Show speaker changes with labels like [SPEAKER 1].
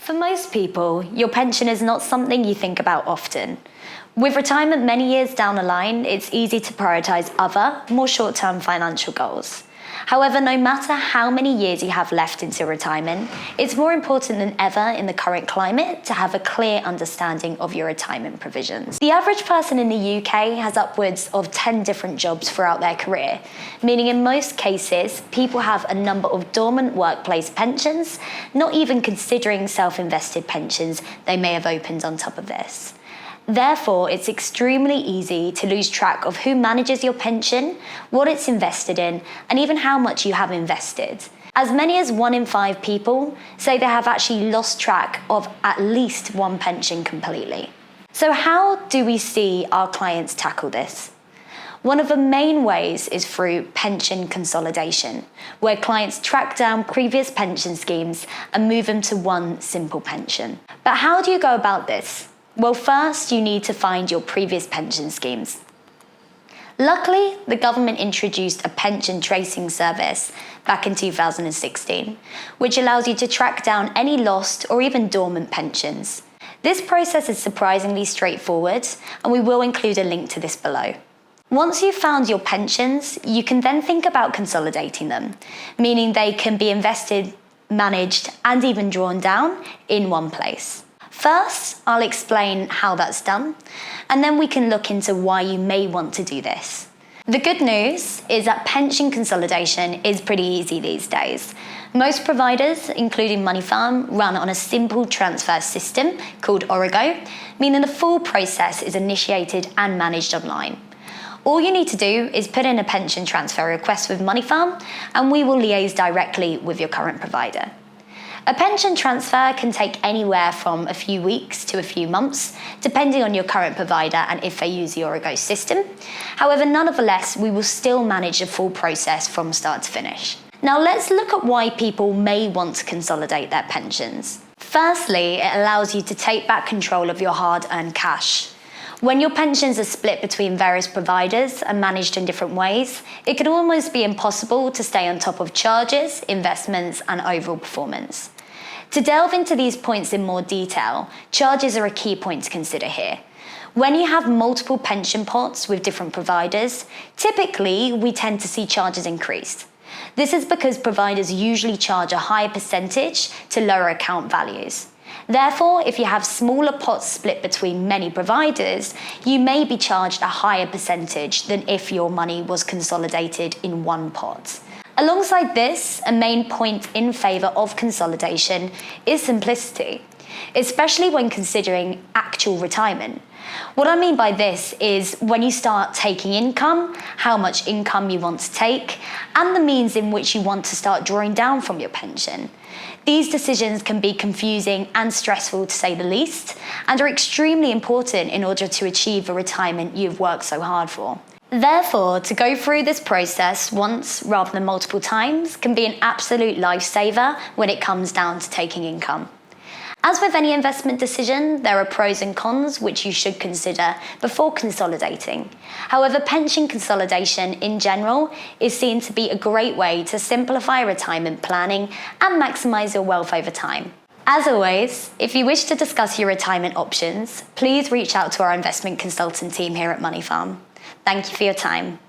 [SPEAKER 1] For most people, your pension is not something you think about often. With retirement many years down the line, it's easy to prioritise other, more short-term financial goals. However, no matter how many years you have left until retirement, it's more important than ever in the current climate to have a clear understanding of your retirement provisions. The average person in the UK has upwards of 10 different jobs throughout their career, meaning in most cases, people have a number of dormant workplace pensions, not even considering self-invested pensions they may have opened on top of this. Therefore, it's extremely easy to lose track of who manages your pension, what it's invested in, and even how much you have invested. As many as 1 in 5 people say they have actually lost track of at least one pension completely. So how do we see our clients tackle this? One of the main ways is through pension consolidation, where clients track down previous pension schemes and move them to one simple pension. But how do you go about this? Well, first, you need to find your previous pension schemes. Luckily, the government introduced a pension tracing service back in 2016, which allows you to track down any lost or even dormant pensions. This process is surprisingly straightforward, and we will include a link to this below. Once you've found your pensions, you can then think about consolidating them, meaning they can be invested, managed, and even drawn down in one place. First, I'll explain how that's done, and then we can look into why you may want to do this. The good news is that pension consolidation is pretty easy these days. Most providers, including Moneyfarm, run on a simple transfer system called Origo, meaning the full process is initiated and managed online. All you need to do is put in a pension transfer request with Moneyfarm, and we will liaise directly with your current provider. A pension transfer can take anywhere from a few weeks to a few months, depending on your current provider and if they use the Origo system. However, nonetheless, we will still manage the full process from start to finish. Now let's look at why people may want to consolidate their pensions. Firstly, it allows you to take back control of your hard-earned cash. When your pensions are split between various providers and managed in different ways, it can almost be impossible to stay on top of charges, investments, and overall performance. To delve into these points in more detail, charges are a key point to consider here. When you have multiple pension pots with different providers, typically we tend to see charges increased. This is because providers usually charge a higher percentage to lower account values. Therefore, if you have smaller pots split between many providers, you may be charged a higher percentage than if your money was consolidated in one pot. Alongside this, a main point in favour of consolidation is simplicity, especially when considering actual retirement. What I mean by this is when you start taking income, how much income you want to take, and the means in which you want to start drawing down from your pension. These decisions can be confusing and stressful to say the least, and are extremely important in order to achieve the retirement you've worked so hard for. Therefore, to go through this process once rather than multiple times can be an absolute lifesaver when it comes down to taking income. As with any investment decision, there are pros and cons which you should consider before consolidating. However, pension consolidation in general is seen to be a great way to simplify retirement planning and maximise your wealth over time. As always, if you wish to discuss your retirement options, please reach out to our investment consultant team here at Moneyfarm. Thank you for your time.